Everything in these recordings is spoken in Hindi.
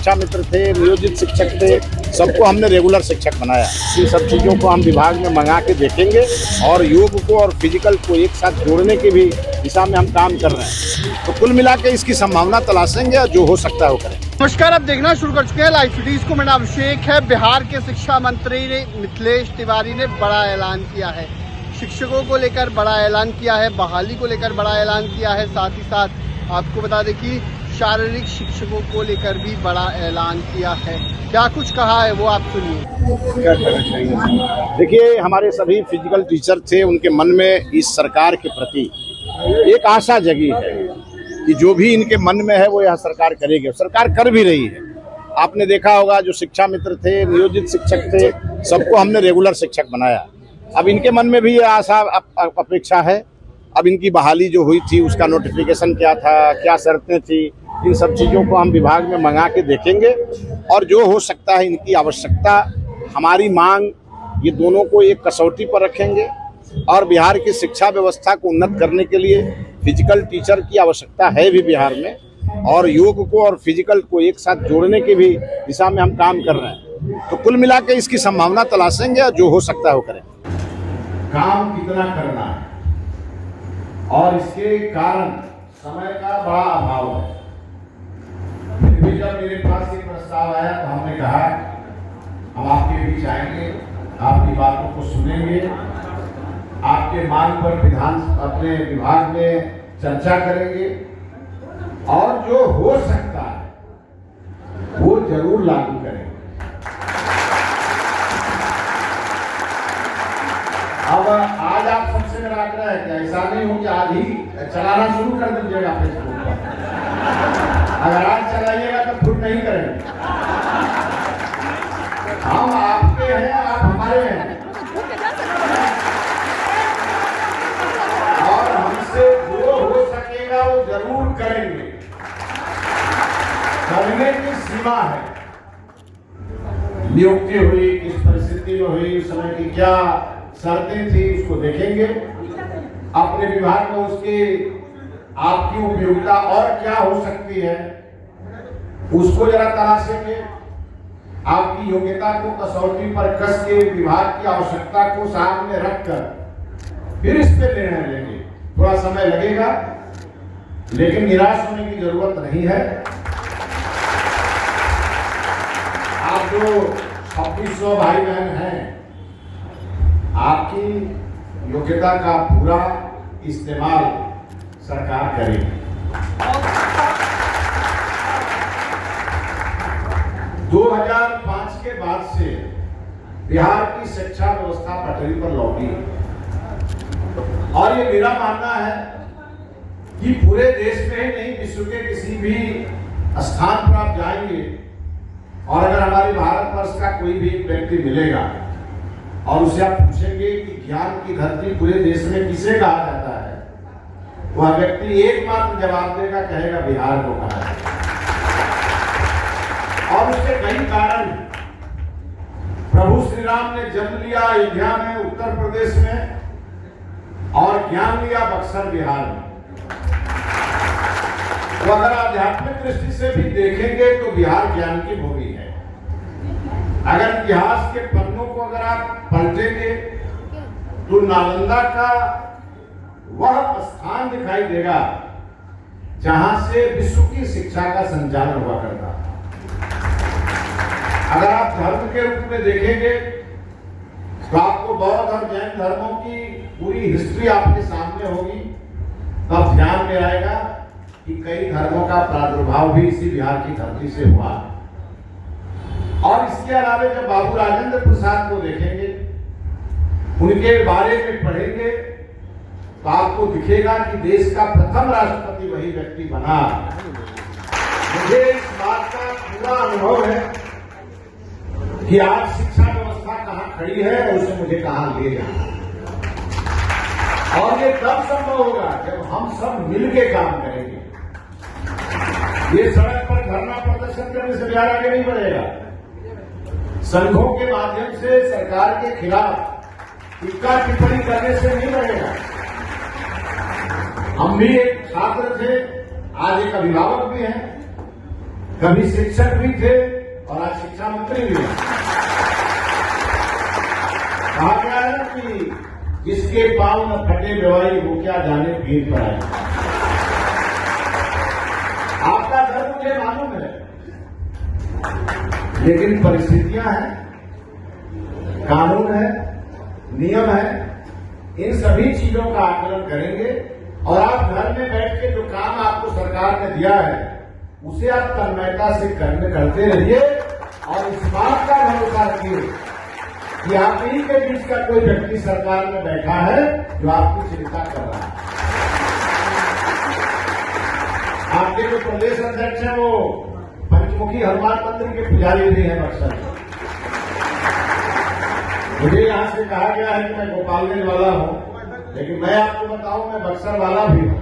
शिक्षा मित्र थे, नियोजित शिक्षक थे, सबको हमने रेगुलर शिक्षक बनाया। इन सब चीज़ों को हम विभाग में मंगा के देखेंगे और योग को और फिजिकल को एक साथ जोड़ने की भी दिशा में हम काम कर रहे हैं। तो कुल मिला के इसकी संभावना तलाशेंगे और जो हो सकता है वो करें। नमस्कार, आप देखना शुरू कर चुके हैं लाइव सिटीज को। मेरा अभिषेक है। बिहार के शिक्षा मंत्री मिथिलेश तिवारी ने बड़ा ऐलान किया है। शिक्षकों को लेकर बड़ा ऐलान किया है, बहाली को लेकर बड़ा ऐलान किया है। साथ ही साथ आपको बता दें कि शारीरिक शिक्षकों को लेकर भी बड़ा ऐलान किया है। क्या कुछ कहा है वो आप सुनिए। देखिए, हमारे सभी फिजिकल टीचर थे, उनके मन में इस सरकार के प्रति एक आशा जगी है कि जो भी इनके मन में है वो यह सरकार करेगी। सरकार कर भी रही है। आपने देखा होगा, जो शिक्षा मित्र थे, नियोजित शिक्षक थे, सबको हमने रेगुलर शिक्षक बनाया। अब इनके मन में भी ये आशा अपेक्षा है। अब इनकी बहाली जो हुई थी उसका नोटिफिकेशन क्या था, क्या शर्तें थी, इन सब चीज़ों को हम विभाग में मंगा के देखेंगे और जो हो सकता है इनकी आवश्यकता, हमारी मांग, ये दोनों को एक कसौटी पर रखेंगे और बिहार की शिक्षा व्यवस्था को उन्नत करने के लिए फिजिकल टीचर की आवश्यकता है भी बिहार में, और योग को और फिजिकल को एक साथ जोड़ने की भी दिशा में हम काम कर रहे हैं। तो कुल मिला के इसकी संभावना तलाशेंगे और जो हो सकता है वो करें। काम कितना करना है और इसके कारण समय का बड़ा अभाव है। फिर भी जब मेरे पास ये प्रस्ताव आया तो हमने कहा हम आपके बीच आएंगे, आपकी बातों को सुनेंगे, आपके मांग पर अपने विभाग में चर्चा करेंगे और जो हो सकता है वो जरूर लागू करेंगे। अब आज आप सबसे मेरा आग्रह है कि ऐसा नहीं हो कि आज ही चलाना शुरू कर दीजिएगा फेसबुक पर। अगर आज चलाइएगा तो खुद नहीं करेंगे। हम आपके हैं, आप हमारे हैं, और हमसे जो हो सकेगा वो जरूर करेंगे। करने की सीमा है। नियुक्ति हुई, किस परिस्थिति में हुई, उस समय की क्या शर्तें थी, उसको देखेंगे। अपने विभाग में उसकी आपकी उपयोगिता और क्या हो सकती है उसको जरा तलाशेंगे। आपकी योग्यता को कसौटी पर कस के विभाग की आवश्यकता को सामने रखकर फिर इस पे निर्णय लेंगे। थोड़ा समय लगेगा लेकिन निराश होने की जरूरत नहीं है। आप जो 2600 भाई बहन हैं, आपकी योग्यता का पूरा इस्तेमाल सरकार करेगी। 2005 के बाद से बिहार की शिक्षा व्यवस्था पटरी पर लौटी और ये मेरा मानना है कि पूरे देश में ही नहीं, विश्व के किसी भी स्थान पर आप जाएंगे और अगर हमारे भारतवर्ष का कोई भी व्यक्ति मिलेगा और उसे आप पूछेंगे कि ज्ञान की धरती पूरे देश में किसे कहा जाता है, वह व्यक्ति एकमात्र जवाब देगा, कहेगा बिहार को कहा जाता है। और उसके कई कारण। प्रभु श्री राम ने जन्म लिया अयोध्या में, उत्तर प्रदेश में, और ज्ञान लिया बक्सर बिहार में। तो अगर आध्यात्मिक दृष्टि से भी देखेंगे तो बिहार ज्ञान की भूमि है। अगर इतिहास के पन्नों को अगर आप पलटेंगे तो नालंदा का वह स्थान दिखाई देगा जहां से विश्व की शिक्षा का संचालन हुआ करता। अगर आप धर्म के रूप में देखेंगे तो आपको बौद्ध और जैन धर्मों की पूरी हिस्ट्री आपके सामने होगी, तब ध्यान में आएगा कि कई धर्मों का प्रादुर्भाव भी इसी बिहार की धरती से हुआ। और इसके अलावा जब बाबू राजेंद्र प्रसाद को देखेंगे, उनके बारे में पढ़ेंगे तो आपको दिखेगा कि देश का प्रथम राष्ट्रपति वही व्यक्ति बना। मुझे इस बात का पूरा अनुभव है कि आज शिक्षा व्यवस्था कहां खड़ी है और उसे मुझे कहां ले जाना। और ये तब संभव होगा जब हम सब मिलके काम करेंगे। ये सड़क पर धरना प्रदर्शन करने से बिहार आगे नहीं बढ़ेगा। संघों के माध्यम से सरकार के खिलाफ टीका टिप्पणी करने से नहीं बढ़ेगा। हम भी एक छात्र थे, आज एक अभिभावक भी हैं। कभी शिक्षक भी थे और आज शिक्षा मंत्री भी हैं। कहा गया है ना कि जिसके पांव न फटे बेवाई वो क्या जाने भीड़ पर आए। आपका डर मुझे मालूम है, लेकिन परिस्थितियां हैं, कानून है, नियम है, इन सभी चीजों का आकलन करेंगे और आप घर में बैठ के जो काम आपको सरकार ने दिया है उसे आप तन्मयता से करते रहिए और इस बात का भरोसा रखिए कि आप ही के बीच का कोई व्यक्ति सरकार में बैठा है जो आपकी चिंता कर रहा है। आपके जो प्रदेश अध्यक्ष हैं वो पंचमुखी हनुमान मंदिर के पुजारी भी हैं बक्सर। मुझे यहां से कहा गया है कि मैं गोपालगंज वाला हूं, लेकिन मैं आपको बताऊं मैं बक्सर वाला भी हूं।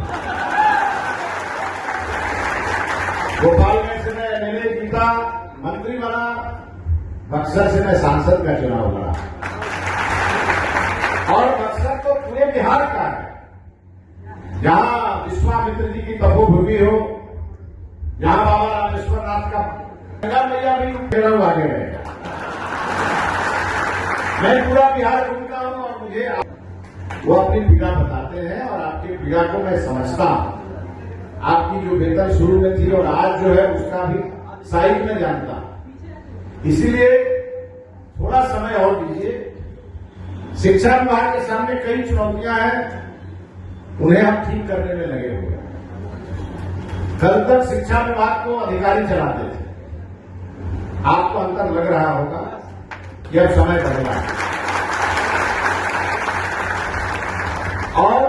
गोपालगंज से मैं एमएलए जीता, मंत्री बना, बक्सर से मैं सांसद का चुनाव लड़ा और बक्सर तो पूरे बिहार का है, जहां विश्वामित्र जी की तपोभूमि हो, जहां बाबा रामेश्वर नाथ का गंगा मैया भी आगे रहेगा। मैं पूरा बिहार घूमता हूं और मुझे वो अपनी पीड़ा बताते हैं और आपकी पीड़ा को मैं समझता हूं। आपकी जो बेहतर शुरू में थी और आज जो है उसका भी साइज में जानता हूं, इसीलिए थोड़ा समय और दीजिए। शिक्षा विभाग के सामने कई चुनौतियां हैं, उन्हें हम ठीक करने में लगे हुए हैं। कल तक शिक्षा विभाग को अधिकारी चलाते थे, आपको अंतर लग रहा होगा कि अब समय बदला और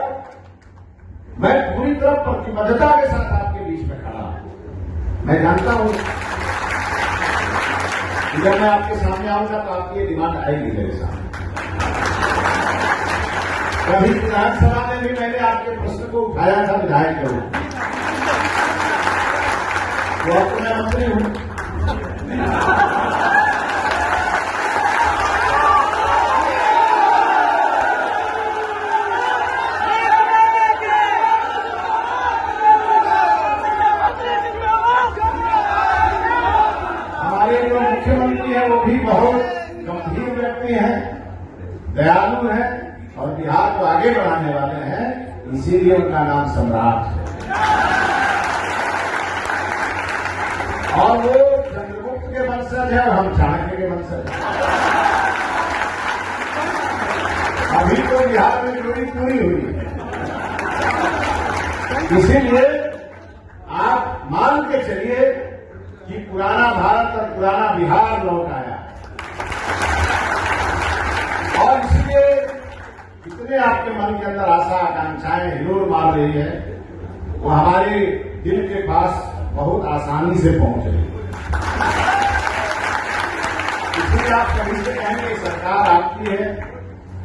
मैं पूरी तरह प्रतिबद्धता के साथ आपके बीच में खड़ा हूं। मैं जानता हूं कि जब मैं आपके सामने आऊंगा तो आपकी ये डिमांड आएगी मेरे सामने। कभी विधानसभा में भी मैंने आपके प्रश्न को उठाया था विधायक के रूप में, तो अब तो मैं मंत्री हूं। मुख्यमंत्री है वो भी बहुत गंभीर व्यक्ति हैं, दयालु हैं और बिहार को आगे बढ़ाने वाले हैं, इसीलिए उनका नाम सम्राट है। और वो चंद्रगुप्त के वंशज है और हम चाणक्य के वंशज हैं। अभी तो बिहार में जोड़ी पूरी हुई है, इसीलिए आप मान के चलिए कि पुराना भारत और पुराना बिहार लौट आया और इसलिए जितने आपके मन के अंदर आशा आकांक्षाएं हिलोर मार रही है वो हमारे दिल के पास बहुत आसानी से पहुंच रही है। इसलिए आप कभी से कहेंगे सरकार आपकी है,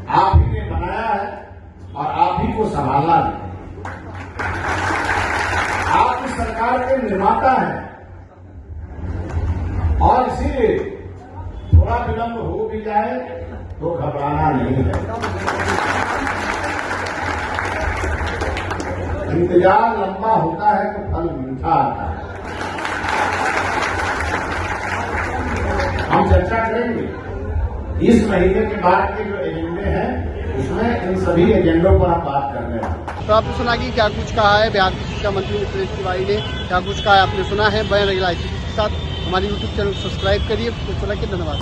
आप ही ने बनाया है और आप ही को संभालना है। आप इस सरकार के निर्माता हैं और इसीलिए थोड़ा विलंब हो भी जाए तो घबराना नहीं है। इंतजार लंबा होता है तो फल मीठा आता है। हम चर्चा करेंगे इस महीने के बाद के जो एजेंडे हैं उसमें इन सभी एजेंडों पर हम बात करने वाले। तो आपने सुना कि क्या कुछ कहा है बिहार के शिक्षा मंत्री मिथिलेश तिवारी ने, क्या कुछ कहा है आपने सुना है। बयान रही के साथ हमारे YouTube चैनल को सब्सक्राइब करिए। तो चला के धन्यवाद।